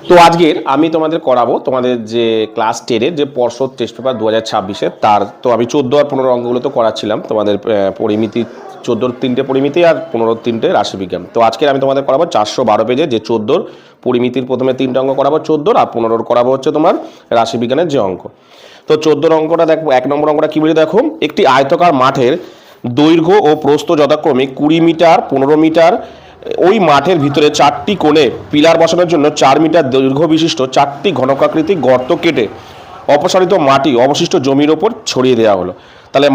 তো আজকের আমি তোমাদের করাবো তোমাদের যে ক্লাস 10-এর যে পর্ষদ টেস্ট পেপার 2026-এর তার তো আমি 14 আর 15 অঙ্কগুলো তো করাচ্ছিলাম তোমাদের পরিমিতি 14-র 3টে পরিমিতি আর 15-র 3টে রাশিবিজ্ঞান। তো আজকে আমি তোমাদের করাবো 412 পেজে যে 14-র পরিমিতির প্রথমে 3টে অঙ্ক করাবো 14-র আর 15-র করাবো হচ্ছে তোমার রাশিবিজ্ঞানের যে অঙ্ক। তো 14-র অঙ্কটা দেখো, 1 নম্বর অঙ্কটা কি বলে দেখো, একটি আয়তকার মাঠের দৈর্ঘ্য ও প্রস্থ যথাক্রমে 20 মিটার 15 মিটার। ওই মাঠের ভিতরে 4টি কোণে পিলার বসানোর জন্য 4 মিটার দৈর্ঘ্য বিশিষ্ট 4টি ঘনকাকৃতিক গর্ত কেটে অপসারিত মাটি অবশিষ্ট জমির ওপর ছড়িয়ে দেওয়া হলো। তাহলে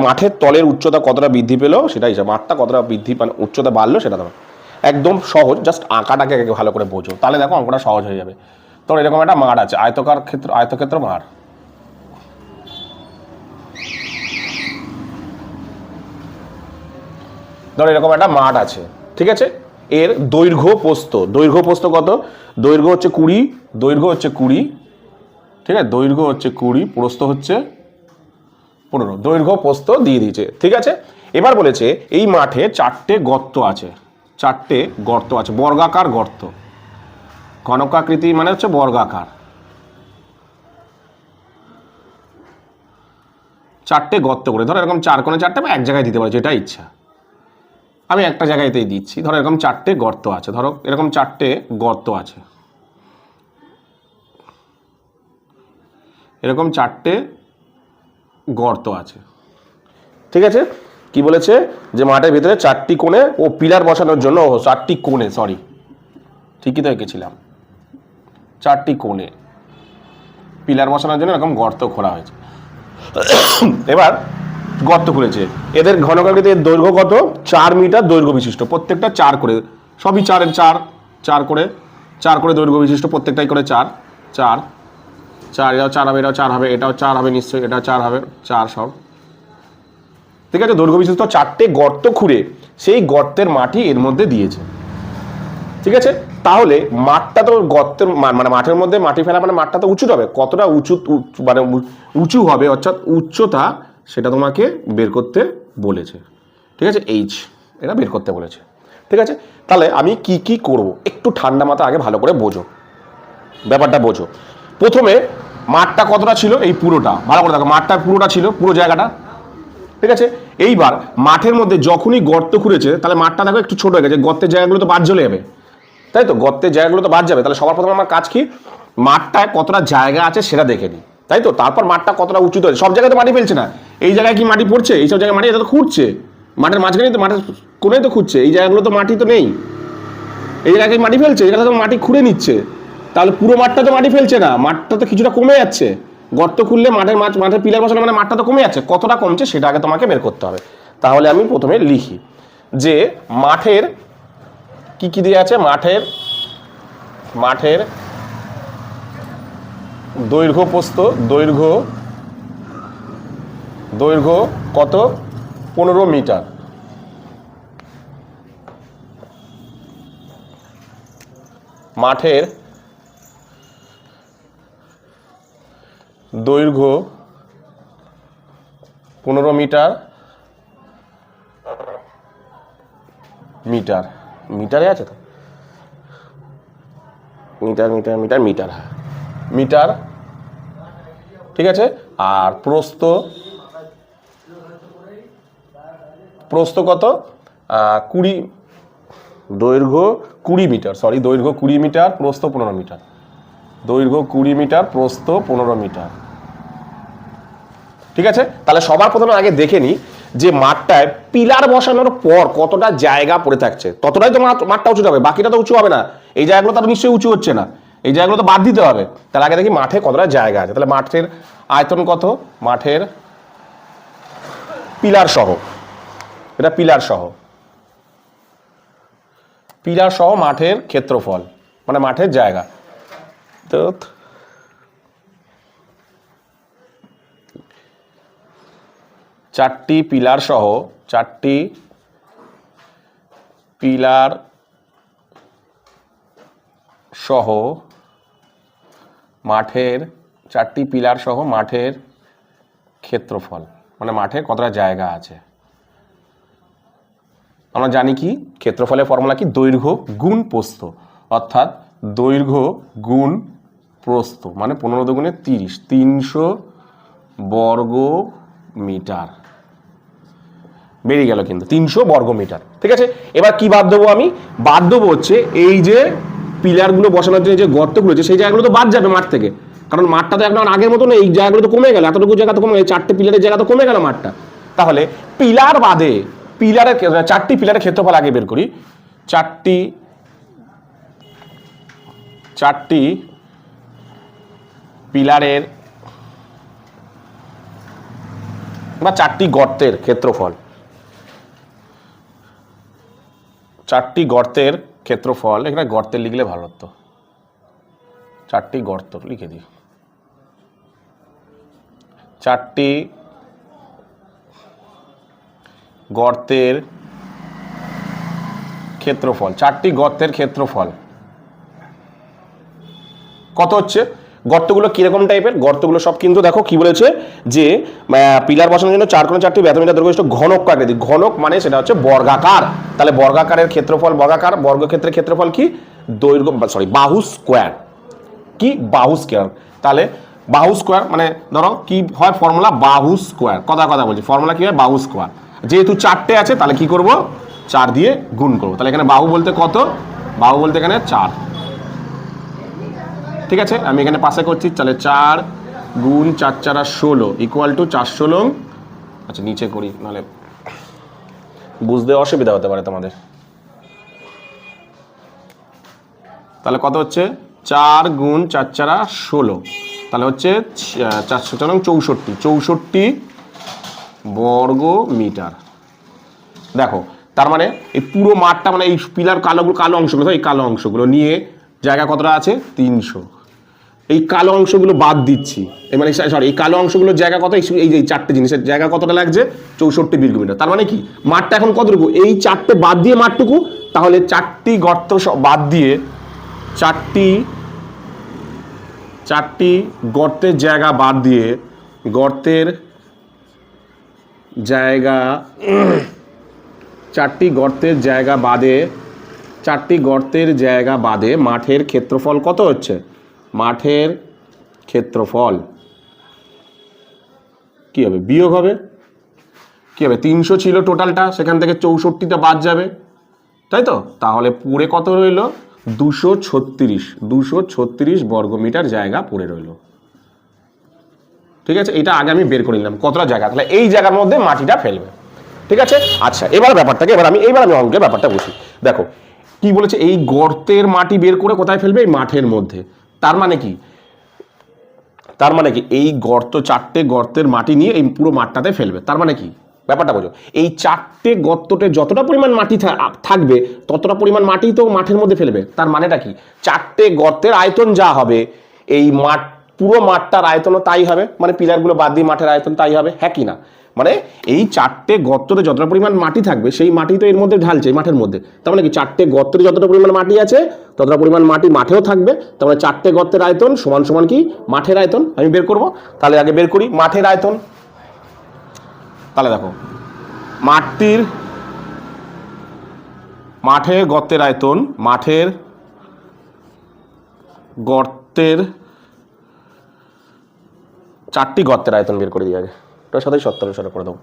মাঠের তলের উচ্চতা কতটা বৃদ্ধি পেলো সেটা হিসাব, মাঠটা কতটা বৃদ্ধি মানে উচ্চতা বাড়লো সেটা তোমার একদম সহজ, জাস্ট আঁকাটাকে ভালো করে বোঝো, তাহলে দেখো অঙ্কটা সহজ হয়ে যাবে। তো এরকম একটা মাঠ আছে, আয়তক্ষেত্র মাঠ। ধরো এরকম একটা মাঠ আছে, ঠিক আছে। এর দৈর্ঘ্য প্রস্থ কত? দৈর্ঘ্য হচ্ছে 20, ঠিক আছে, দৈর্ঘ্য হচ্ছে 20, প্রস্থ হচ্ছে 15, দৈর্ঘ্য প্রস্থ দিয়ে দিয়েছে, ঠিক আছে। এবার বলেছে এই মাঠে 4টে গর্ত আছে, বর্গাকার গর্ত, ঘনকাকৃতি মানে হচ্ছে বর্গাকার, 4টে গর্ত করে, ধরো এরকম 4 কোণে 4টে বা এক জায়গায় দিতে পারো যেটা ইচ্ছা, আমি একটা জায়গাতেই দিচ্ছি। ধরো এরকম 4টে গর্ত আছে, ধরো এরকম 4টে গর্ত আছে, এরকম 4টে গর্ত আছে, ঠিক আছে। কি বলেছে যে মাঠের ভিতরে 4টি কোণে ও পিলার বসানোর জন্য 4টি কোণে, সরি ঠিকই তো এঁকেছিলাম, 4টি কোণে পিলার বসানোর জন্য এরকম গর্ত খোঁড়া হয়েছে। এবার গর্ত খুলেছে, এদের ঘনকাকৃতির দৈর্ঘ্য কত? 4 মিটার দৈর্ঘ্য বিশিষ্ট, প্রত্যেকটা 4 করে, সবই 4 করে দৈর্ঘ্য বিশিষ্ট, প্রত্যেকটাই করে 4 এটাও 4 হবে, এটাও 4 হবে, এটাও 4 হবে নিশ্চয়ই, এটাও 4 হবে, 4 সব, ঠিক আছে। দৈর্ঘ্য বিশিষ্ট 4টে গর্ত খুঁড়ে সেই গর্তের মাটি এর মধ্যে দিয়েছে, ঠিক আছে। তাহলে মাঠটা তো গর্তের মানে মাঠের মধ্যে মাটি ফেলা মানে মাঠটা তো উঁচু হবে, কতটা মানে উঁচু হবে অর্থাৎ উচ্চতা সেটা তোমাকে বের করতে বলেছে, ঠিক আছে। এটা বের করতে বলেছে, ঠিক আছে। তাহলে আমি কি করব একটু ঠান্ডা মাথা আগে ভালো করে ব্যাপারটা বোঝো। প্রথমে মাঠটা কতটা ছিল, এই পুরোটা ভালো করে দেখো, মাঠটা পুরোটা ছিল, পুরো জায়গাটা, ঠিক আছে। এইবার মাঠের মধ্যে যখনই গর্ত খুঁড়েছে তাহলে মাঠটা দেখো একটু ছোট হয়ে গেছে, গর্তের জায়গাগুলো তো বাদ চলে যাবে, তাই তো, গর্তের জায়গাগুলো তো বাদ যাবে। তাহলে সবার প্রথমে আমার কাজ কি, মাঠটায় কতটা জায়গা আছে সেটা দেখে নিই, তাই তো। তারপর মাঠটা কতটা উঁচু তো, সব জায়গায় তো মাটি ফেলছে না, এই জায়গায় কি মাটি পড়ছে, এইসব জায়গায় মাটি, এটা তো খুঁড়ছে, মাঠের মাঝখানেই তো, মাঠের কোণেই তো খুঁড়ছে, এই জায়গাগুলো তো মাটি তো নেই, এই জায়গায় মাটি ফেলছে, এই জায়গায় তো মাটি খুঁড়ে নিচ্ছে, তাহলে পুরো মাঠটা তো মাটি ফেলছে না, মাঠটা তো কিছুটা কমে যাচ্ছে, গর্ত খুললে মাঠের পিলার বসানো মানে মাঠটা তো কমে যাচ্ছে, কতটা কমছে সেটা আগে তোমাকে বের করতে হবে। তাহলে আমি প্রথমে লিখি যে মাঠের কি দিয়ে আছে, মাঠের দৈর্ঘ্য প্রস্থ, দৈর্ঘ্য কত? 15 মিটার, মাঠের দৈর্ঘ্য 15 মিটার, মিটারে আছে তো, মিটার, ঠিক আছে। আর প্রস্থ কত? 20, দৈর্ঘ্য 20 মিটার, দৈর্ঘ্য 20 মিটার, প্রস্থ 15 মিটার, দৈর্ঘ্য 20 মিটার, প্রস্থ 15 মিটার, ঠিক আছে। তাহলে সবার প্রথমে আগে দেখে নিই যে মাঠটায় পিলার বসানোর পর কতটা জায়গা পড়ে থাকছে, ততটাই তো মাঠটা উঁচু হবে, বাকিটা তো উঁচু হবে না, এই জায়গাগুলো তো নিশ্চয়ই উঁচু হচ্ছে না, এই জায়গাগুলো তো বাদ দিতে হবে। তাহলে আগে দেখি মাঠে কতটা জায়গা আছে, তাহলে মাঠের আয়তন কত, মাঠের পিলার সহ, এটা পিলার সহ মাঠের ক্ষেত্রফল মানে মাঠের জায়গা, তো 4টি পিলার সহ মাঠের 4টি পিলার সহ মাঠের ক্ষেত্রফল মানে মাঠে কতটা জায়গা আছে। আমরা জানি কি ক্ষেত্রফলের ফর্মুলা কি, দৈর্ঘ্য গুণ প্রস্থ, অর্থাৎ দৈর্ঘ্য গুণ প্রস্থ মানে 15 দুগুণে 30, 300 বর্গ মিটার বেরিয়ে গেল কিন্তু 300 বর্গ মিটার। ঠিক আছে, এবার কি বাদ দেবো আমি? বাদ দেবো হচ্ছে এই যে পিলারগুলো বসানোর জন্য যে গর্তগুলো আছে সেই জায়গাগুলো তো বাদ যাবে মাঠ থেকে, কারণ মাঠটা তো এখন আগের মতো নেই, এই জায়গাগুলো তো কমে গেল, এতটুকু জায়গা তো কমে গেল, 4টে পিলারের জায়গা তো কমে গেল মাঠটা। তাহলে পিলার বাদে পিলারের 4টি পিলারের ক্ষেত্রফল আগে বের করি। 4টি পিলারের বা 4টি গর্তের ক্ষেত্রফল, 4টি গর্তের ক্ষেত্রফল, এখানে গর্তের লিখলে ভালো হতো, 4টি গর্ত লিখে দিই। 4টি গর্তের ক্ষেত্রফল, 4টি গর্তের ক্ষেত্রফল কত হচ্ছে? গর্তগুলো কিরকম টাইপের? গর্তগুলো সব কিন্তু দেখো কি বলেছে যে পিলার বসানোর জন্য 4 কোণে 4টি ব্যর্থ মিটার দৈর্ঘ্য ঘনক আকৃতি। ঘনক মানে সেটা হচ্ছে বর্গাকার, তাহলে বর্গাকারের ক্ষেত্রফল বর্গাকার, বর্গক্ষেত্রের ক্ষেত্রফল কি? দৈর্ঘ্য বাহু স্কোয়ার, কি বাহু স্কোয়ার। তাহলে বাহু স্কোয়ার মানে ধরো কি হয় ফর্মুলা? বাহু স্কোয়ার, কথা বলছি, ফর্মুলা কি হয়? বাহু স্কোয়ার। যেহেতু 4টে আছে তাহলে কি করব? 4 দিয়ে গুণ করবো। তাহলে এখানে বাহু বলতে কত? বাহু বলতে এখানে 4। ঠিক আছে, আমি এখানে পাশে করছি, তাহলে 4 গুণ 4 4 16 ইকুয়াল টু 416। আচ্ছা নিচে করি, নাহলে বুঝতে অসুবিধা হতে পারে তোমাদের। তাহলে কত হচ্ছে? 4 গুণ 4 4 16, তাহলে হচ্ছে 64 বর্গ মিটার। দেখো তার মানে এই পুরো মাঠটা মানে এই পিলার কালো অংশগুলো, এই কালো অংশগুলো নিয়ে জায়গা কতটা আছে? 300। এই কালো অংশগুলো বাদ দিচ্ছি, মানে সরি এই কালো অংশগুলোর জায়গা কত? এই যে 4টে জিনিসের জায়গা কতটা লাগছে? 64 বর্গ মিটার। তার মানে কি মাঠটা এখন কতটুকু? এই 4টে বাদ দিয়ে মাঠটুকু, তাহলে 4টি গর্ত বাদ দিয়ে 4টি গর্তের জায়গা বাদ দিয়ে গর্তের জায়গা 4টি গর্তের জায়গা বাদে 4টি গর্তের জায়গা বাদে মাঠের ক্ষেত্রফল কত হচ্ছে? মাঠের ক্ষেত্রফল কি হবে? বিয়োগ হবে। কি হবে? 300 ছিল টোটালটা, সেখান থেকে 64টা বাদ যাবে, তাই তো? তাহলে পুরে কত রইল? 236 বর্গ মিটার জায়গা পড়ে রইল। ঠিক আছে, এটা আগে আমি বের করে নিলাম কতটা জায়গা, তাহলে এই জায়গার মধ্যে মাটিটা ফেলবে। ঠিক আছে, আচ্ছা এবার ব্যাপারটাকে আমি অঙ্কের ব্যাপারটা বুঝি। দেখো কি বলেছে, এই গর্তের মাটি বের করে কোথায় ফেলবে? এই মাঠের মধ্যে। তার মানে কি এই গর্ত 4টে গর্তের মাটি নিয়ে এই পুরো মাঠটাতে ফেলবে। তার মানে কি ব্যাপারটা বোঝো, এই 4টে গর্ততে যতটা পরিমাণ মাটি থাকবে ততটা পরিমাণ মাটি তো মাঠের মধ্যে ফেলবে। তার মানেটা কি? 4টে গর্তের আয়তন যা হবে এই মাঠ পুরো মাঠটার আয়তনও তাই হবে, মানে পিলারগুলো বাদ দিয়ে মাঠের আয়তন তাই হবে, হ্যাঁ কি না? মানে এই 4টে গর্ততে যতটা পরিমাণ মাটি থাকবে সেই মাটি তো এর মধ্যে ঢালছে মাঠের মধ্যে। তার মানে কি 4টে গর্তের যতটা পরিমাণ মাটি আছে ততটা পরিমাণ মাটি মাঠেও থাকবে। তার মানে 4টে গর্তের আয়তন সমান সমান কি? মাঠের আয়তন। আমি বের করব, তাহলে আগে বের করি মাঠের আয়তন। তাহলে দেখো মাঠের গর্তের আয়তন, মাঠের গর্তের 4টি গর্তের আয়তন বের করে দিই আগে, ওটার সাথে 70 করে দেবো,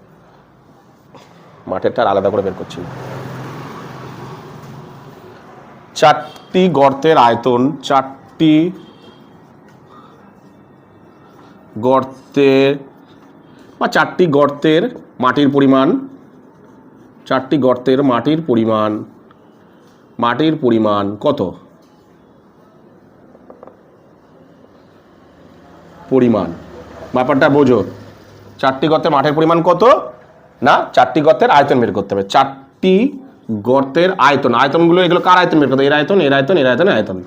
মাঠেরটা আলাদা করে বের করছি। 4টি গর্তের আয়তন, 4টি গর্তের বা 4টি গর্তের মাটির পরিমাণ, 4টি গর্তের মাটির পরিমাণ কত? পরিমাণ ব্যাপারটা বোঝো, 4টি গর্তের মাঠের পরিমাণ কত না, 4টি গর্তের আয়তন বের করতে হবে। 4টি গর্তের আয়তনগুলো এগুলো কার আয়তন বের করতে হবে? এর আয়তন, এর আয়তন, এর আয়তন, আয়তন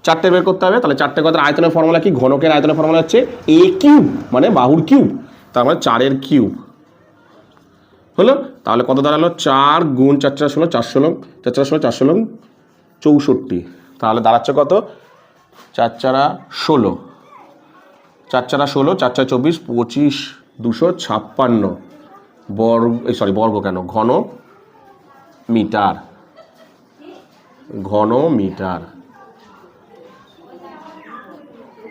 4টে বের করতে হবে। তাহলে 4টে গর্তের আয়তনের ফর্মুলা কি? ঘনকের আয়তনের ফর্মুলা হচ্ছে a কিউব, মানে বাহুর কিউব, তার মানে 4-এর কিউব হলো। তাহলে কত দাঁড়ালো? 4 গুণ 4 4 16, 4 64, তাহলে দাঁড়াচ্ছে কত? 4 4 16, 4 4 16, 4 4 24, 25, 256 বর্গ কেন? ঘন মিটার।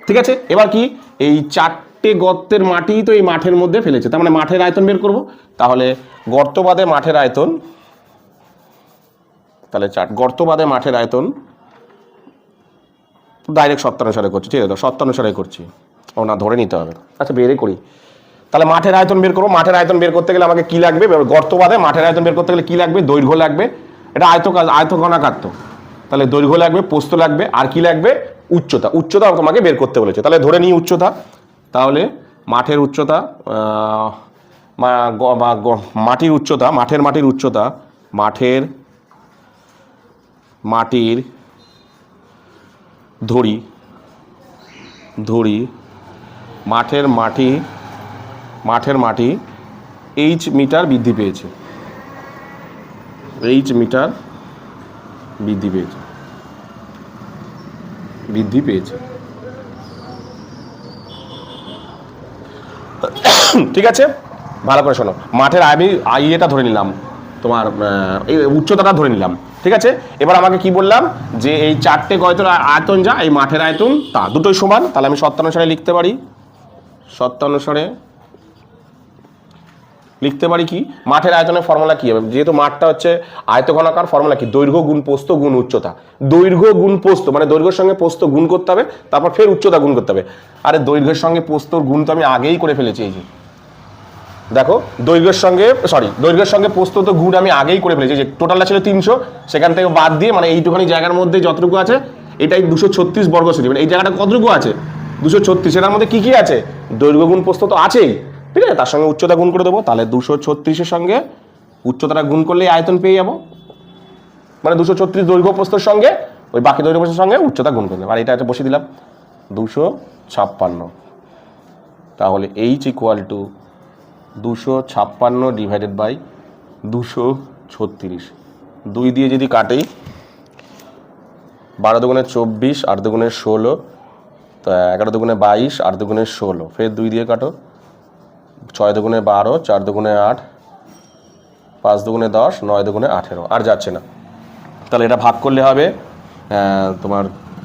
ঠিক আছে, এবার কি এই 4টে গর্তের মাটি তো এই মাঠের মধ্যে ফেলেছে, তার মানে মাঠের আয়তন বের করব। তাহলে গর্ত বাদে মাঠের আয়তন, তাহলে গর্ত বাদে মাঠের আয়তন ডাইরেক্ট সত্যানুসারে করছি, ঠিক আছে, সত্যানুসারে করছি, ও না ধরে নিতে হবে। আচ্ছা বেরই করি, তাহলে মাঠের আয়তন বের করবো। মাঠের আয়তন বের করতে গেলে আমাকে কি লাগবে, গর্ত বাদে মাঠের আয়তন বের করতে গেলে কি লাগবে, দৈর্ঘ্য লাগবে, এটা আয়তঘনাকার তো, তাহলে দৈর্ঘ্য লাগবে, প্রস্থ লাগবে, আর কি লাগবে, উচ্চতা। উচ্চতা তোমাকে বের করতে বলেছে, তাহলে ধরে নিই উচ্চতা। তাহলে মাঠের উচ্চতা, মাটির উচ্চতা, মাটির উচ্চতা, মাটির ধরি মাঠের মাটি এইচ মিটার বৃদ্ধি পেয়েছে, ঠিক আছে, ভালো করে শোনো। মাঠের আমি ইয়েটা ধরে নিলাম, তোমার এই উচ্চতাটা ধরে নিলাম, ঠিক আছে। এবার আমাকে কি বললাম, যে এই 4টে গর্তের আয়তন যা, এই মাঠের আয়তন তা, দুটোই সমান। তাহলে আমি সত্যানুসারে লিখতে পারি কি, মাঠের আয়তনের ফর্মুলা কি হবে, যেহেতু মাঠটা হচ্ছে আয়তঘনাকার, ফর্মুলা কি, দৈর্ঘ্য গুণ প্রস্থ গুণ উচ্চতা। দৈর্ঘ্য গুণ প্রস্থ মানে দৈর্ঘ্যের সঙ্গে প্রস্থ গুণ করতে হবে, তারপর ফের উচ্চতা গুণ করতে হবে। আরে দৈর্ঘ্যের সঙ্গে প্রস্থর গুণ তো আমি আগেই করে ফেলেছি, এই যে দেখো, দৈর্ঘ্যের সঙ্গে প্রস্থ তো গুণ আমি আগেই করে ফেলেছি, যে টোটালটা ছিল 300, সেখান থেকে বাদ দিয়ে মানে এইটুখানি জায়গার মধ্যে যতটুকু আছে, এটাই 236 বর্গ সেমি, মানে এই জায়গাটা কতটুকু আছে 236, এটার মধ্যে কি কি আছে, দৈর্ঘ্য গুণ প্রস্থ তো আছেই, ঠিক আছে, তার সঙ্গে উচ্চতা গুণ করে দেবো। তাহলে 236-এর সঙ্গে উচ্চতাটা গুণ করলে আয়তন পেয়ে যাবো, মানে 236 দৈর্ঘ্য প্রস্থের সঙ্গে ওই বাকি দৈর্ঘ্য প্রস্থের সঙ্গে উচ্চতা গুণ করে দেবো, আর এটা বসিয়ে দিলাম 256। তাহলে H equal to 256 divided by 236, 2 দিয়ে যদি কাটেই 12 দুগুণে 24, 8 দুগুণে 16, তো 11 দুগুণে 22, 8 দুগুণে 16, ফের 2 দিয়ে কাটো, 6 দুগুণে 12, 4 দুগুণে 8, 5 দুগুণে 10, 9 দুগুণে 18, আর যাচ্ছে না। তাহলে এটা ভাগ করলে হবে তোমার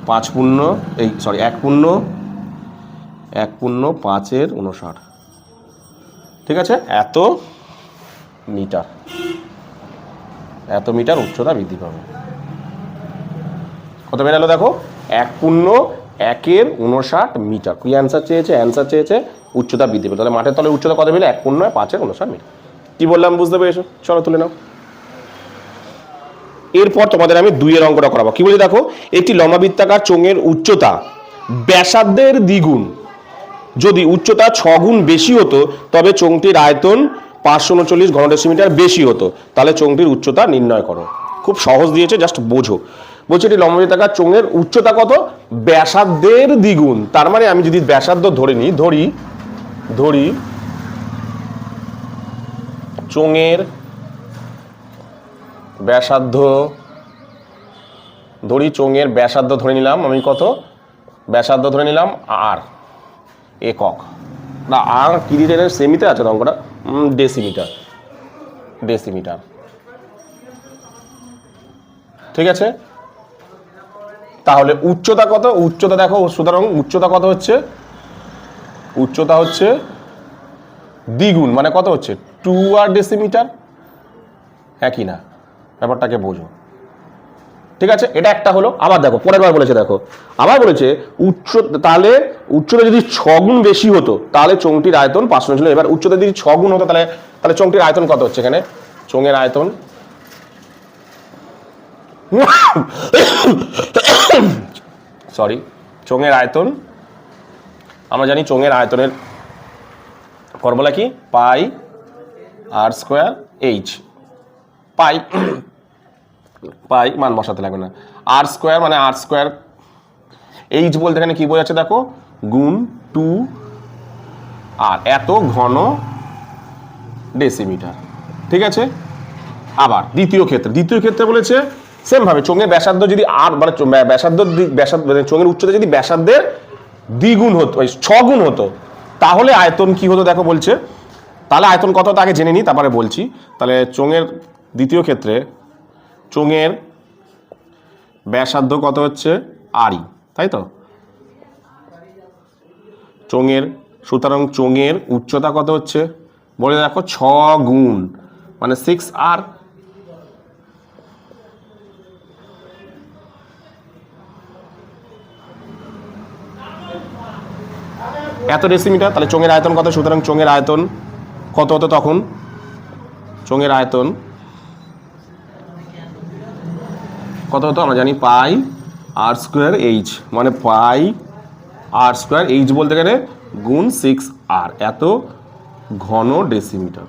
1 পূর্ণ 5/59, ঠিক আছে, এত মিটার উচ্চতা বৃদ্ধি পাবে। কত বেরালো দেখো, 1/1/59 মিটার। কি অ্যান্সার চেয়েছে উচ্চতা বৃদ্ধি পাবে। তাহলে মাঠের তলের উচ্চতা কত পেলে, 1/5/59 মিটার। কি বললাম বুঝতে পেরেছো, চলো তুলে নাও। এরপর তোমাদের আমি 2-এর অঙ্কটা করাবো। কি বলি দেখো, একটি লম্বাবৃত্তাকার চোঙের উচ্চতা ব্যাসার্ধের দ্বিগুণ, যদি উচ্চতা 6 গুণ বেশি হতো তবে চোঙটির আয়তন 539 ঘনডেসিমিটার বেশি হতো, তাহলে চোঙটির উচ্চতা নির্ণয় করো। খুব সহজ দিয়েছে, জাস্ট বোঝো। বলছে এটি লম্বাবৃত্তাকার চোঙের উচ্চতা কত, ব্যাসার্ধের দ্বিগুণ, তার মানে আমি যদি ব্যাসার্ধ ধরে নিই, ধরি চোঙের ব্যাসার্ধ, ধরে নিলাম আমি কত, ব্যাসার্ধ ধরে নিলাম আর একক, না আর কি দিতে সেমিতে আছে অঙ্কটা, ডেসিমিটার, ঠিক আছে। তাহলে উচ্চতা কত, উচ্চতা দেখো, সুতরাং উচ্চতা কত হচ্ছে, উচ্চতা হচ্ছে দ্বিগুণ, মানে কত হচ্ছে 2 আর ডেসিমিটার, হ্যাঁ কি না, ব্যাপারটাকে বোঝো, ঠিক আছে। এটা একটা হলো। আবার দেখো পরের বার বলেছে, দেখো আবার বলেছে তাহলে উচ্চতা যদি 6 গুণ বেশি হতো তাহলে চোঙটির আয়তন 500 ছিল। এবার উচ্চতা যদি 6 গুণ হতো তাহলে চোঙটির আয়তন কত হচ্ছে, এখানে চোঙের আয়তন চোঙের আয়তন আমরা জানি, চোঙের আয়তনের ফর্মুলা কি, পাই আর স্কোয়ার এইচ, পাই মান বসাতে লাগবে না, আর স্কোয়ার মানে আর স্কোয়ার, এইচ বলতে এখানে কি বোঝাচ্ছে দেখো, গুণ 2 আর এত ঘন ডেসিমিটার, ঠিক আছে। আবার দ্বিতীয় ক্ষেত্রে বলেছে সেম ভাবে, চোঙের ব্যাসার্ধ যদি আর মানে চোঙের উচ্চতা যদি ব্যাসার্ধের দ্বিগুণ হতো, 6 গুণ হতো, তাহলে আয়তন কি হতো দেখো বলছে। তাহলে আয়তন কত তাকে জেনে নিই, তারপরে বলছি। তাহলে চোঙের দ্বিতীয় ক্ষেত্রে চোঙের ব্যাসার্ধ কত হচ্ছে, আরই, তাই তো, চোঙের, সুতরাং চোঙের উচ্চতা কত হচ্ছে বলে দেখো 6 গুণ মানে 6r। এত ডেসিমিটার, তাহলে চোঙের আয়তন কত? সুতরাং চোঙের আয়তন কত হতো তখন? চোঙের আয়তন কত হতো আমরা জানি, পাই আর স্কোয়ার এইচ, মানে পাই আর স্কোয়ার এইচ বলতে গেলে গুণ 6r, এত ঘন ডেসিমিটার।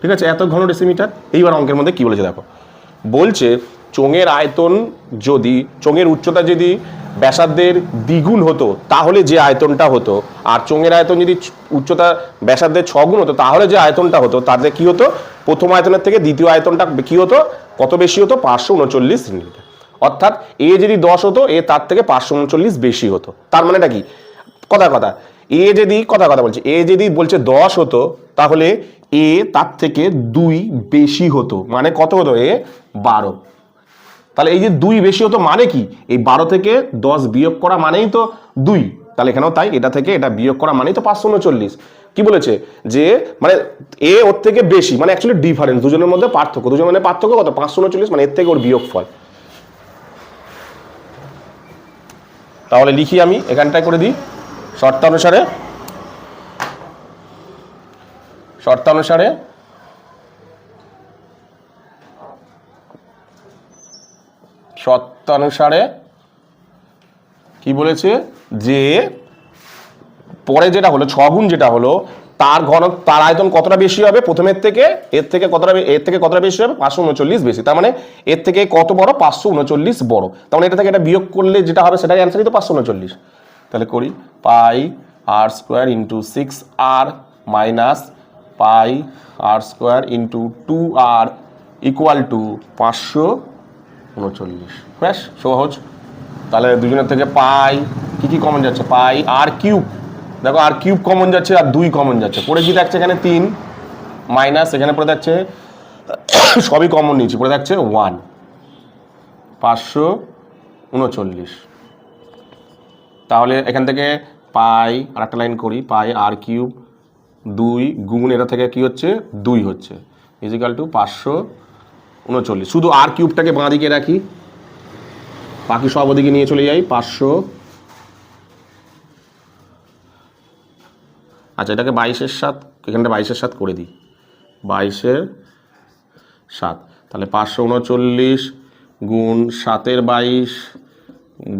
ঠিক আছে, এত ঘন ডেসিমিটার। এইবার অঙ্কের মধ্যে কি বলেছে দেখো, বলছে চোঙের আয়তন যদি, চোঙের উচ্চতা যদি ব্যাসার্ধের দ্বিগুণ হতো তাহলে যে আয়তনটা হতো, আর চোঙের আয়তন যদি উচ্চতা ব্যাসার্ধের 6 গুণ হতো তাহলে যে আয়তনটা হতো, তাতে কি হতো, প্রথম আয়তনের থেকে দ্বিতীয় আয়তনটা কি হতো, কত বেশি হতো? 539 সেন্টিমিটার। অর্থাৎ এ যদি 10 হতো, এ তার থেকে 539 বেশি হতো। তার মানেটা কি? কথা এ যদি কথা বলছে, এ যদি বলছে 10 হতো তাহলে এ তার থেকে 2 বেশি হতো, মানে কত হতো? এ 12। তাহলে এই যে 2 বেশি হতো মানে কি? এই 12 থেকে 10 বিয়োগ করা মানেই তো 2, তাহলে এখানেও তাই, এটা থেকে এটা বিয়োগ করা মানেই তো 539। কি বলেছে যে মানে এ ওর থেকে বেশি, মানে অ্যাকচুয়ালি ডিফারেন্স, দুজনের মধ্যে পার্থক্য, দুজনের মধ্যে পার্থক্য কত? 539, মানে এর থেকে ওর বিয়োগফল। তাহলে লিখি আমি এখানটায় করে দিই, শর্তানুসারে কি বলেছে যে পরে যেটা হলো 6 গুণ যেটা হলো তার তার আয়তন কতটা বেশি হবে প্রথমের থেকে, এর থেকে কতটা বেশি হবে? 539 বেশি। তার মানে এর থেকে কত বড়? 539 বড়। তার মানে এটা থেকে এটা বিয়োগ করলে যেটা হবে সেটাই অ্যান্সারই তো 539। তাহলে করি, pi r square into 6r minus pi r square into 2r equal to 539। ব্যাস, সহজ। তাহলে দুজনের থেকে পাই কি কমন যাচ্ছে? পাই আর কিউব, দেখো আর কিউব কমন যাচ্ছে আর 2 কমন যাচ্ছে, পড়ে কি থাকছে এখানে 3, মাইনাস এখানে পড়ে থাকছে, সবই কমন নিয়েছি, পড়ে থাকছে 1, 539। তাহলে এখান থেকে পাই আর একটা লাইন করি, পাই আর কিউব 2 গুণ এটা থেকে কি হচ্ছে? 2 হচ্ছে, ইজিক্যাল টু 539। শুধু আর কিউবটাকে বাঁ দিকে রাখি, বাকি সব ওদিকে নিয়ে চলে যাই, 500। আচ্ছা, এটাকে 22-এর 7, এখানটা 22-এর 7 করে দিই, 22-এর 7, তাহলে 539 গুণ 7-এর 22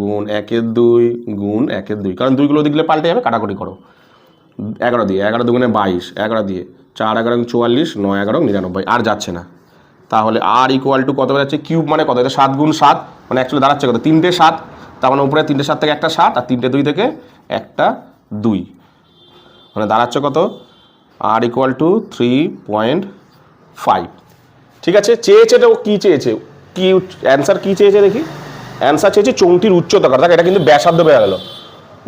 গুণ 1-এর 2 গুণ 1-এর 2, কারণ 2গুলো দিকলে পাল্টে যাবে, কাটাকুটি করো। 11 দিয়ে, 11 দুগুণে 22, 11 দিয়ে 4 11 44, 9 11 99, আর যাচ্ছে না। তাহলে আর ইকুয়াল টু কত যাচ্ছে? কিউব মানে কত? এটা 7 গুণ 7, মানে অ্যাকচুয়ালি দাঁড়াচ্ছে কত? 3টে 7, তার মানে উপরে 3টে 7 থেকে একটা 7, আর 3টে 2 থেকে একটা 2, মানে দাঁড়াচ্ছে কত? আর ইকুয়াল টু 3.5। ঠিক আছে, চেয়েছে তো কি চেয়েছে, কি অ্যান্সার কি চেয়েছে দেখি? অ্যান্সার চেয়েছে চোঙটির উচ্চতা কত। এটা কিন্তু ব্যাসার্ধ বেড়ে গেল,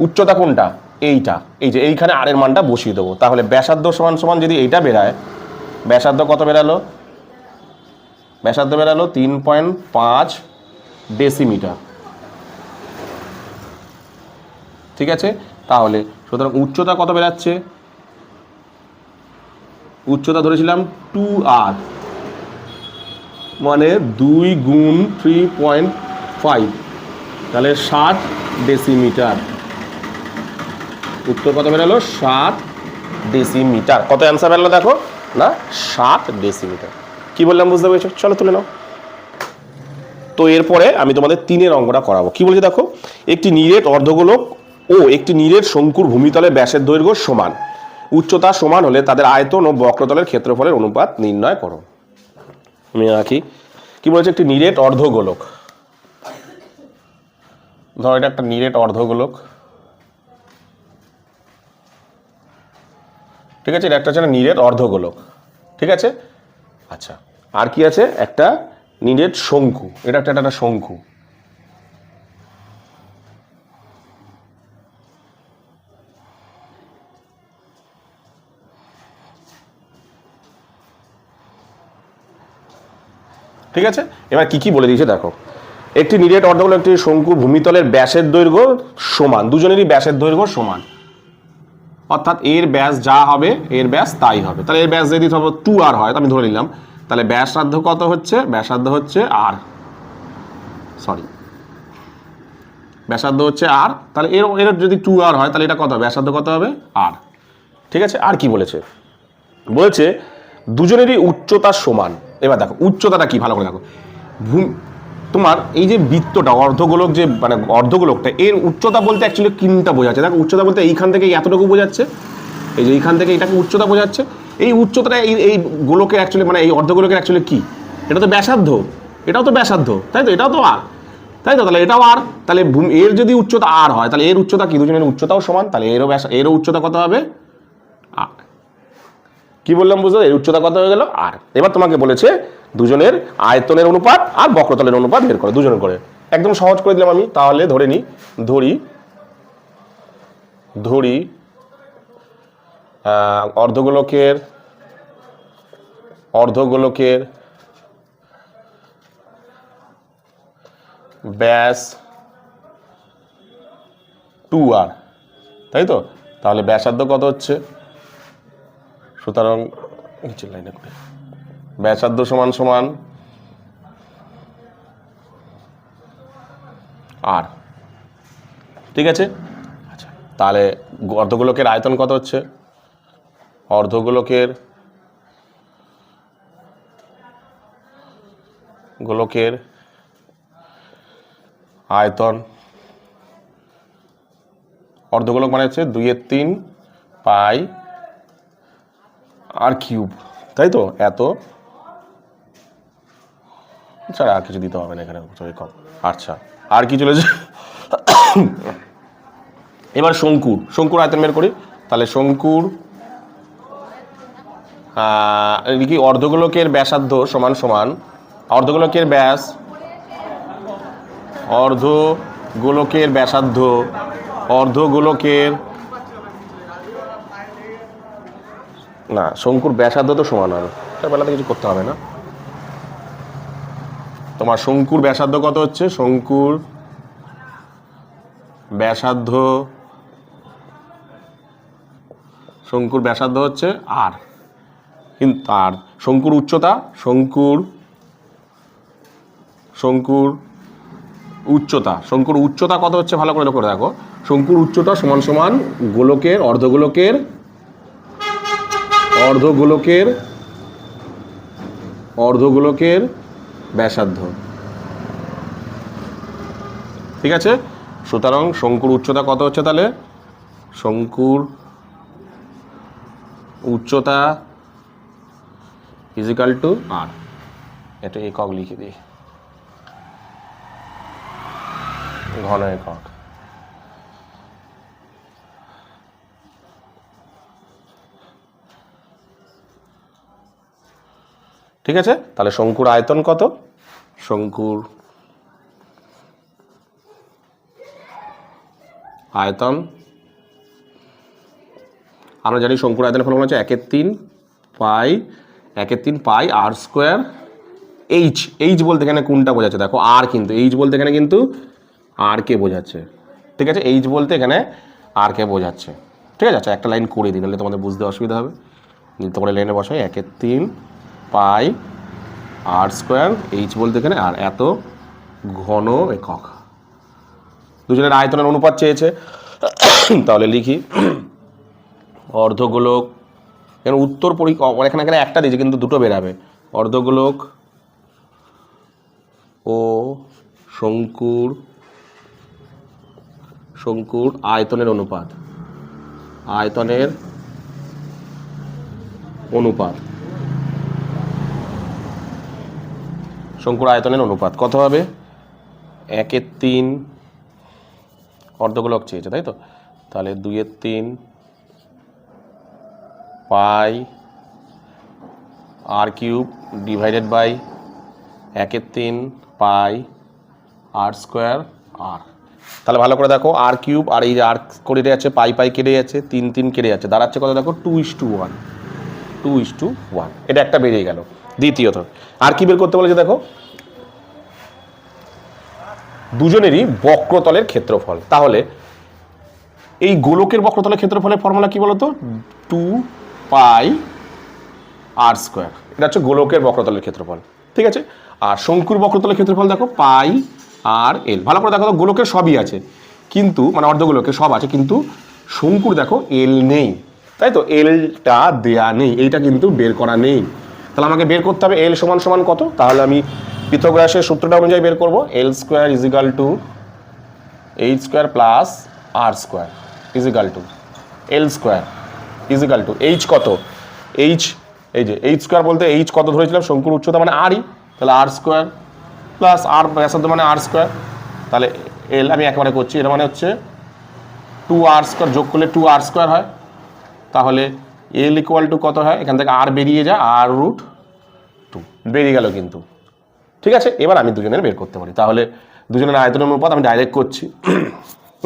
উচ্চতা কোনটা? এইটা, এই যে এইখানে আর এর মানটা বসিয়ে দেবো। তাহলে ব্যাসার্ধ সমান সমান যদি এইটা বেরায়, ব্যাসার্ধ কত বেরালো? ব্যাসার্ধ বেরালো 3.5 ডেসিমিটার। ঠিক আছে, তাহলে সুতরাং উচ্চতা কত বেরাচ্ছে? উচ্চতা ধরেছিলাম 2r, মানে 2 গুণ 3.5, তাহলে 7 ডেসিমিটার। উত্তর কত বেরালো? 7 ডেসিমিটার। কত অ্যান্সার বেরালো দেখো না? 7 ডেসিমিটার। কি বললাম বুঝতে পেরেছো? চলো তুলে নাও। তো এরপরে আমি তোমাদের 3-এর অঙ্কটা করাবো। কি বলছি দেখো, একটি নিরেট অর্ধগোলক ও একটি নিরেট শঙ্কুর ভূমিতলে ব্যাসের দৈর্ঘ্য সমান, উচ্চতা সমান হলে তাদের আয়তন ও বক্রতলের ক্ষেত্রফলের অনুপাত নির্ণয় করো। আমি রাখি, কি বলেছে? একটি নিরেট অর্ধগোলক, ধরো এটা একটা নিরেট অর্ধগোলক। ঠিক আছে, এটা একটা হচ্ছে নিরেট অর্ধগোলক। ঠিক আছে, আচ্ছা, আর কি আছে? একটা নিরেট শঙ্কু, এটা একটা শঙ্কু। ঠিক আছে, এবার কি কি বলে দিয়েছে দেখো। একটি নিরেট অর্ধগোলক একটি শঙ্কু ভূমিতলের ব্যাসের দৈর্ঘ্য সমান, দুজনেরই ব্যাসের দৈর্ঘ্য সমান, অর্থাৎ এর ব্যাস যা হবে এর ব্যাস তাই হবে। তাহলে এর ব্যাস যদি 2r হয়, আমি ধরে নিলাম, তাহলে ব্যাসার্ধ কত হচ্ছে, ব্যাসার্ধ হচ্ছে r, সরি ব্যাসার্ধ হচ্ছে r, তাহলে এর যদি 2r হয় তাহলে এটা কত হবে, ব্যাসার্ধ কত হবে r। ঠিক আছে, আর কি বলেছে, বলেছে দুজনেরই উচ্চতা সমান। এবার দেখো উচ্চতাটা কি, ভালো করে দেখো, তোমার এই যে বৃত্তটা অর্ধগোলক, যে মানে অর্ধগোলকটা, এর উচ্চতা বলতে অ্যাকচুয়ালি কোনটা বোঝাচ্ছে, দেখো উচ্চতা বলতে এইখান থেকে এতটুকু বোঝাচ্ছে, এই যে এইখান থেকে এটাকে উচ্চতা বোঝাচ্ছে। এই উচ্চতাটা এই গোলকের অ্যাকচুয়ালি মানে এই অর্ধগোলকের অ্যাকচুয়ালি কি, এটা তো ব্যাসার্ধ, এটাও তো ব্যাসার্ধ, তাই তো, এটাও তো আর, তাই তো, তাহলে এটাও আর, তাহলে এর যদি উচ্চতা আর হয় তাহলে এর উচ্চতা কি, দুজনের উচ্চতাও সমান, তাহলে এরও উচ্চতা কত হবে আর। কি বললাম বুঝলো, এর উচ্চতা কত হয়ে গেল আর। এবার তোমাকে বলেছে দুজনের আয়তনের অনুপাত আর বক্রতলের অনুপাত বের করে, দুজনের করে, একদম সহজ করে দিলাম আমি। তাহলে ধরে নি, ধরি অর্ধগোলকের ব্যাস 2r, তাই তো, তাহলে ব্যাসার্ধ কত হচ্ছে, সুতরাং নিচের লাইনে করে ব্যাসার্ধ সমান সমান r। ঠিক আছে, আচ্ছা তাহলে অর্ধগোলকের আয়তন কত হচ্ছে, অর্ধগোলকের আয়তন, অর্ধগোলক মানে হচ্ছে 2/3 পাই আর কিউব, তাই তো, এত ছাড়া আর কিছু দিতে হবে না এখানে, কম। আচ্ছা আর কি চলেছে, এবার শঙ্কুর আয়তন বের করি। তাহলে শঙ্কুর কি অর্ধগোলকের ব্যাসার্ধ সমান সমান অর্ধগোলকের ব্যাসার্ধ না, শঙ্কুর ব্যাসার্ধ তো সমান হবে, তার বেলাতে কিছু করতে হবে না। তোমার শঙ্কুর ব্যাসার্ধ কত হচ্ছে, শঙ্কুর ব্যাসার্ধ হচ্ছে আর, কিন্তু আর শঙ্কুর উচ্চতা কত হচ্ছে, ভালো করে লক্ষ্য করে দেখো, শঙ্কুর উচ্চতা সমান সমান অর্ধগোলকের ব্যাসার্ধ। ঠিক আছে, সুতরাং শঙ্কুর উচ্চতা কত হচ্ছে, তাহলে শঙ্কুর উচ্চতা ইজিক্যাল টু আর, এটা একক লিখে দিই, ঘন একক। ঠিক আছে, তাহলে শঙ্কুর আয়তন কত, শঙ্কুর আয়তন আমরা জানি, শঙ্কুর আয়তনের ফর্মুলা হচ্ছে 1/3 পাই আর স্কোয়ার এইচ বলতে এখানে কোনটা বোঝাচ্ছে, দেখো আর, কিন্তু এইচ বলতে এখানে কিন্তু আর কে বোঝাচ্ছে। ঠিক আছে, এইচ বলতে এখানে আর কে বোঝাচ্ছে। ঠিক আছে, আচ্ছা একটা লাইন করে দিই, নাহলে তোমাদের বুঝতে অসুবিধা হবে। তোমরা লাইনে বসাই 1/3 পাই আর স্কোয়ার, এইচ বলতে এখানে আর, এত ঘন একক। দুজনের আয়তনের অনুপাত চেয়েছে, তাহলে লিখি অর্ধগোলক, এখানে উত্তর এখানে একটা দিয়েছে কিন্তু দুটো বেরাবে, অর্ধগোলক ও শঙ্কুর আয়তনের অনুপাত, শঙ্কুর আয়তনের অনুপাত কত হবে, 1/3, অর্ধগোলক চেয়েছে তাই তো, তাহলে 2/3 pi r cube divided by 1/3 pi r square r. তাহলে ভালো করে দেখো, আর কিউব আর এই যে আর কেটে যাচ্ছে, পাই কেটে যাচ্ছে, 3 কেটে যাচ্ছে, দাঁড়াচ্ছে কত দেখো 2:1, এটা একটা বেরিয়ে গেল। দ্বিতীয়ত আর কি বের করতে বলেছে দেখো, দুজনেরই বক্রতলের ক্ষেত্রফল। তাহলে এই গোলকের বক্রতলের ক্ষেত্রফলের ফর্মুলা কি বলতো? 2πr²। এটা হচ্ছে গোলকের বক্রতলের ক্ষেত্রফল, ঠিক আছে। আর শঙ্কুর বক্রতলের ক্ষেত্রফল দেখো πr/l। ভালো করে দেখো তো, গোলকের সবই আছে কিন্তু মানে অর্ধগোলকের সব আছে, কিন্তু শঙ্কুর দেখো এল নেই, তাই তো, এলটা দেয়া নেই, এইটা কিন্তু বের করা নেই। তাহলে আমাকে বের করতে হবে এল সমান সমান কত। তাহলে আমি পিথাগোরাসের সূত্রটা অনুযায়ী বের করবো, l² = h² + r² = l² h কত, h এই যে h² বলতে h কত ধরেছিলাম, শঙ্কুর উচ্চতা মানে r-ই, তাহলে r² প্লাস r ব্যাসার্ধ মানে r²। তাহলে l আমি একেবারে করছি, এটা মানে হচ্ছে 2r² যোগ করলে 2r² হয়। তাহলে l = কত হয়, এখান থেকে r বেরিয়ে যায়, r√2 বেরিয়ে গেল কিন্তু, ঠিক আছে। এবার আমি দুজনের বের করতে পারি। তাহলে দুজনের আয়তনের অনুপাত আমি ডাইরেক্ট করছি,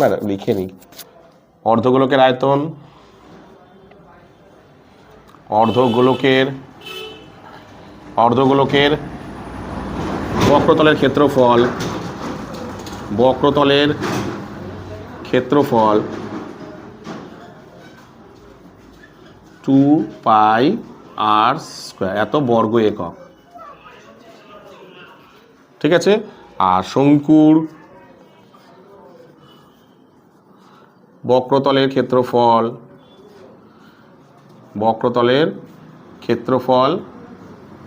না না লিখে নিই। অর্ধগোলকের আয়তন, অর্ধগোলকের বক্রতলের ক্ষেত্রফল, বক্রতলের ক্ষেত্রফল 2πr², এত বর্গ একক, ঠিক আছে। আর শঙ্কুর বক্রতলের ক্ষেত্রফল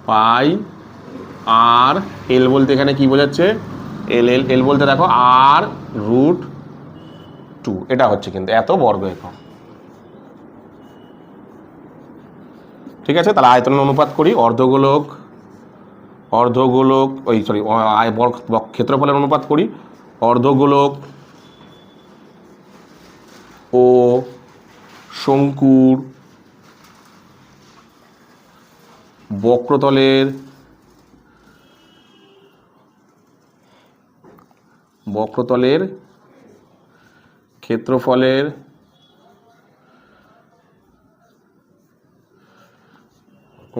πr/l বলতে এখানে কি বোঝাচ্ছে, এল বলতে দেখো r√2, এটা হচ্ছে কিন্তু এত বর্গ একক, ঠিক আছে। তাহলে আয়তনের অনুপাত করি, অর্ধগোলক ক্ষেত্রফলের অনুপাত করি, অর্ধগোলক ও শঙ্কুর বক্রতলের ক্ষেত্রফলের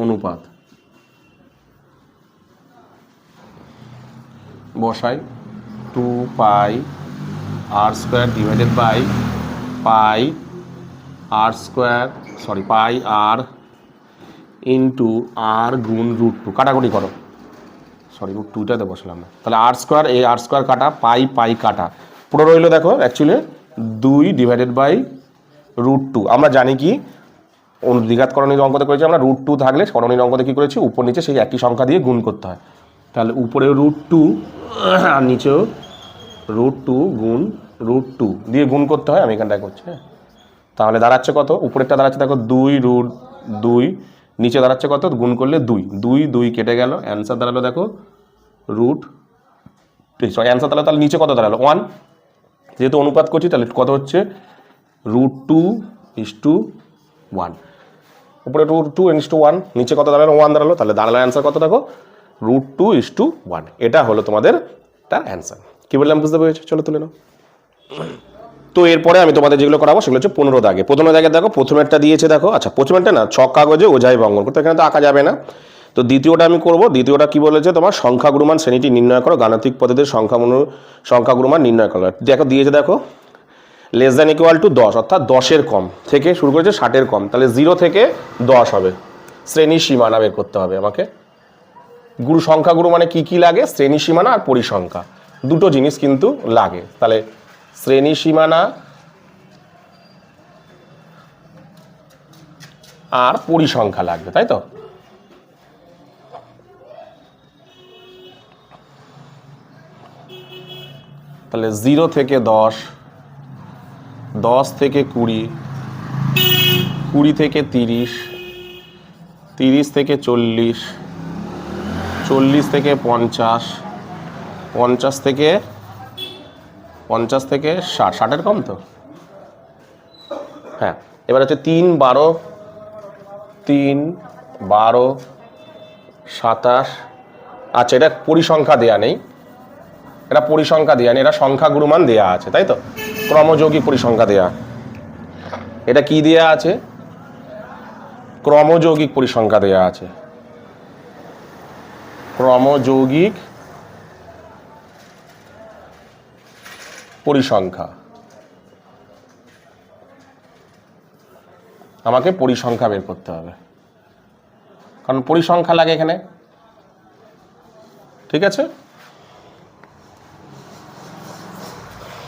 অনুপাত বসাই, 2πr² divided by πr into r গুণ √2, কাটাকুটি করো, সরি √2টাতে বসলাম না, তাহলে r² এই r² কাটা, পাই কাটা, পুরো রইল দেখো অ্যাকচুয়ালি 2 ডিভাইডেড বাই √2। আমরা জানি কি দ্বিঘাত করণীয় অঙ্কতে করেছি আমরা, √2 থাকলে করণীয় অঙ্কতে কী করেছি, উপর নিচে সেই একই সংখ্যা দিয়ে গুণ করতে হয়। তাহলে উপরে √2 আর নিচেও √2 গুণ √2 দিয়ে গুণ করতে হয়, আমি এখানটায় করছি, হ্যাঁ। তাহলে দাঁড়াচ্ছে কত, উপরেরটা দাঁড়াচ্ছে দেখো 2√2, নিচে দাঁড়াচ্ছে কত, গুণ করলে 2 কেটে গেল, অ্যান্সার দাঁড়ালো দেখো অ্যান্সার তাহলে নিচে কত দাঁড়ালো 1, যেহেতু অনুপাত করছি তাহলে কত হচ্ছে √2:1, উপরে √2:1, নিচে কত দাঁড়ালো 1 দাঁড়ালো, তাহলে দাঁড়ালো অ্যান্সার কত দেখো √2:1। এটা হলো তোমাদের তার অ্যান্সার। কি বললাম বুঝতে পেরেছো? চলো তুলে নাও। তো এরপরে আমি তোমাদের যেগুলো করাবো সেগুলো হচ্ছে 15 দাগে। 15 দাগে দেখো প্রথমেরটা দিয়েছে দেখো, আচ্ছা প্রথমেরটা না, ছক কাগজে ওঝাই অঙ্কন করতে, এখানে তো আঁকা যাবে না। তো দ্বিতীয়টা আমি করব, দ্বিতীয়টা কি বলেছে তোমার, সংখ্যাগুরুমান শ্রেণীটি নির্ণয় করো, গাণিতিক পদ্ধতির সংখ্যাগুরুমান নির্ণয় করো। দেখো দিয়েছে দেখো << 10, অর্থাৎ 10-এর কম থেকে শুরু করেছে 60-এর কম, তাহলে 0 থেকে 10 হবে। শ্রেণীর সীমানা বের করতে হবে আমাকে। সংখ্যাগুরু মানে কি লাগে, শ্রেণী সীমানা আর পরিসংখ্যা, দুটো জিনিস কিন্তু লাগে। তাহলে শ্রেণী সীমানা আর পরিসংখ্যা লাগবে, তাই তো। তাহলে 0 থেকে 10, 10 থেকে 20, 20 থেকে 30, 30 থেকে 40, 40 থেকে 50, 50 থেকে 60, 60-এর কম তো, হ্যাঁ। এবার হচ্ছে 3, 12, 27, আচ্ছা এটা পরিসংখ্যা দেয়া নেই, এটা পরিসংখ্যা দেয়া নেই, এটা সংখ্যাগুরুমান দেয়া আছে, তাই তো, ক্রমযৌগিক পরিসংখ্যা দেয়া। এটা কি দেয়া আছে, ক্রমযৌগিক পরিসংখ্যা দেয়া আছে, ক্রমযৌগিক পরিসংখ্যা, আমাকে পরিসংখ্যা বের করতে হবে, কারণ পরিসংখ্যা লাগে এখানে। ঠিক আছে,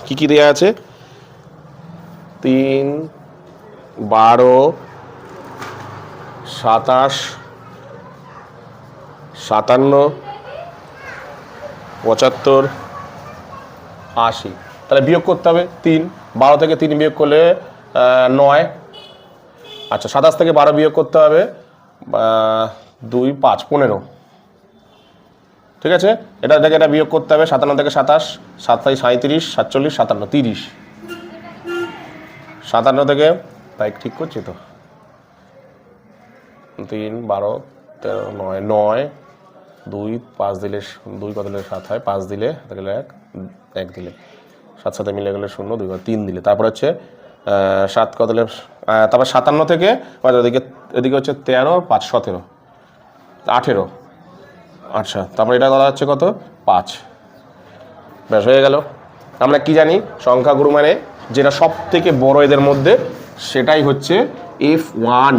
কি কি দেয়া আছে? 3, 12, 27, 57, 75, 80। তাহলে বিয়োগ করতে হবে 3, 12 থেকে 3 বিয়োগ করলে 9। আচ্ছা, 27 থেকে 12 বিয়োগ করতে হবে 2, 5, 15। ঠিক আছে, এটা থেকে এটা বিয়োগ করতে হবে 57 থেকে 27, 27, 37, 47, 57, 30। 57 থেকে, তাই ঠিক করছি তো, 3, 12, 13, 9, 9, 2, 5 দিলে 2 কত দিলে 7 হয়, 5 দিলে 1 দিলে 7 সাথে মিলে গেলে 0, 2 3 দিলে, তারপর হচ্ছে 7 কত দিলে, তারপর 57 থেকে এদিকে হচ্ছে 13, 5, 17, 18। আচ্ছা, তারপর এটা ধরা হচ্ছে কত, 5। ব্যাস, হয়ে গেল। আমরা কি জানি সংখ্যা গুরু মানে যেটা সব থেকে বড় এদের মধ্যে সেটাই হচ্ছে F1,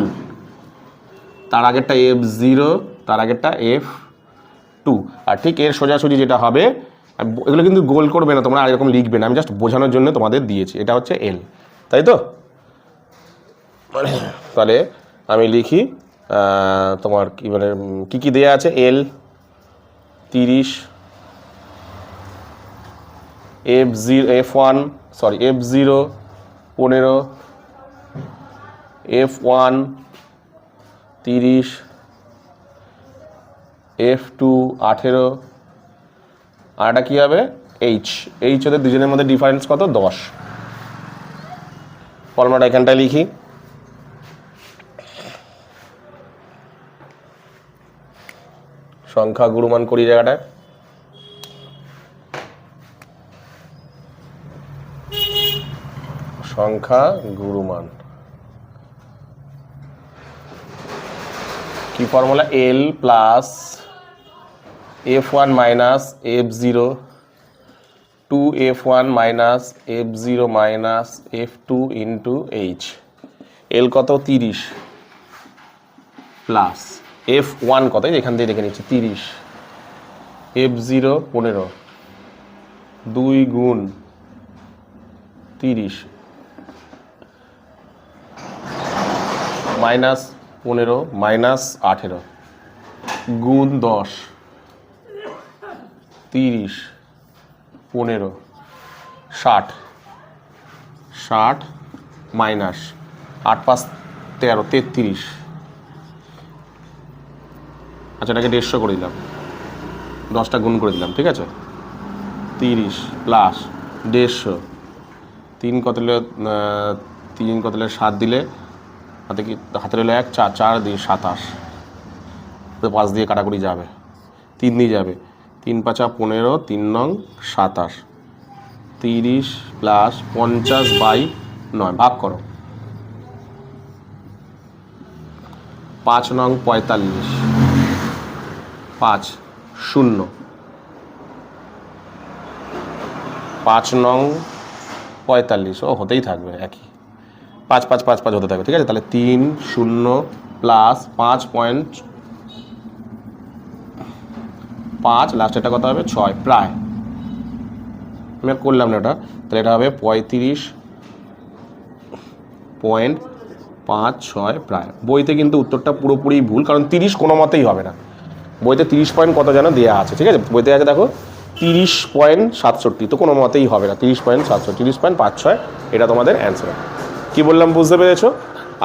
তার আগেরটা F0, তার আগেরটা F2। আর ঠিক এর সোজাসুজি যেটা হবে, এগুলো কিন্তু গোল করবে না তোমরা, আর এরকম লিখবে না, আমি জাস্ট বোঝানোর জন্য তোমাদের দিয়েছি। এটা হচ্ছে L, তাই তো? তাহলে আমি লিখি তোমার কি মানে কি কি দেয়া আছে। L 30, F1 F0 15, F1 30, F2 18, আর এটা কী হবে H ওদের দুজনের মধ্যে ডিফারেন্স কত, 10। ফর্মুলাটা এখানটায় লিখি। সংখ্যা গুরুমান করি জায়গাটায়, সংখ্যা গুরুমান কি formula, L plus F1 minus F0 2F1 minus F0 minus F2 into H। L কত, 30, প্লাস F1 কত, এখান থেকে দেখে নিচ্ছি 30, F0 15, 2 গুণ 30 মাইনাস 15 মাইনাস 18 গুণ 10, 30, 15, 60, 60 মাইনাস 8 5 13, 33। আচ্ছা, এটাকে 150 করে দিলাম, 10টা গুণ করে দিলাম। ঠিক আছে, 30 প্লাস 150, 3 কত দিলে 3 কত দিলে 7 দিলে হাতে কি হাতে রইল 1, 4 4 দিয়ে 27, তো 5 দিয়ে কাটাকুটি যাবে, 3 দিয়ে যাবে, 3 5 15, 3 নং 27, 30 প্লাস 50/9 ভাগ করো, 5 নং 45, 5 0, 5 নং 45, ও হতেই থাকবে একই, 5 5 5 5 হতে থাকবে। ঠিক আছে, তাহলে 3 0 প্লাস 5.5 লাস্টেরটা কত হবে, 6 প্রায়, আমি আর করলাম না এটা, তাহলে এটা হবে 35.56 প্রায়। বইতে কিন্তু উত্তরটা পুরোপুরি ভুল, কারণ 30 কোনো মতেই হবে না, বইতে 30 পয়েন্ট কত যেন দেওয়া আছে। ঠিক আছে, বইতে আছে দেখো 30.67, তো কোনো মতেই হবে না, 30.67, 30.56 এটা তোমাদের অ্যান্সার। কি বললাম বুঝতে পেরেছো?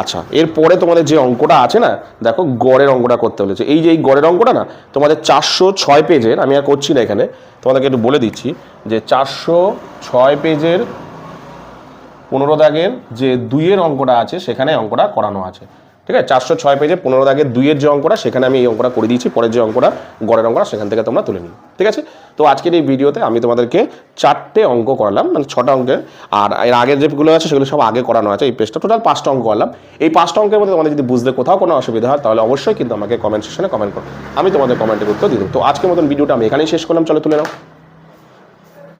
আচ্ছা, এরপরে তোমাদের যে অঙ্কটা আছে না, দেখো গড়ের অঙ্কটা করতে বলেছে। এই যে এই গড়ের অঙ্কটা না তোমাদের 406 পেজের, আমি আর করছি না এখানে, তোমাদেরকে একটু বলে দিচ্ছি যে 406 পেজের 15 দাগের যে 2-এর অঙ্কটা আছে সেখানে অঙ্কটা করানো আছে। ঠিক আছে, 406 পেজে 15 দাগের 2-এর যে অঙ্কটা সেখানে আমি এই অঙ্কটা করে দিয়েছি, পরের যে অঙ্কটা গড়ের অঙ্কটা সেখান থেকে তোমরা তুলে নিও। ঠিক আছে, তো আজকের এই ভিডিওতে আমি তোমাদেরকে 4টে অঙ্ক করালাম, মানে 6টা অঙ্কের, আর এর আগের যেগুলো আছে সেগুলো সব আগে করানো আছে। এই পেজটা টোটাল 5টা অঙ্ক করলাম। এই 5টা অঙ্কের মধ্যে তোমাদের যদি বুঝতে কোথাও কোনো অসুবিধা হয় তাহলে অবশ্যই কিন্তু আমাকে কমেন্ট সেকশনে কমেন্ট করো, আমি তোমাদের কমেন্টের উত্তর দিয়ে দেবো। তো আজকের মতন ভিডিওটা আমি এখানেই শেষ করলাম, চলো তুলে নাও।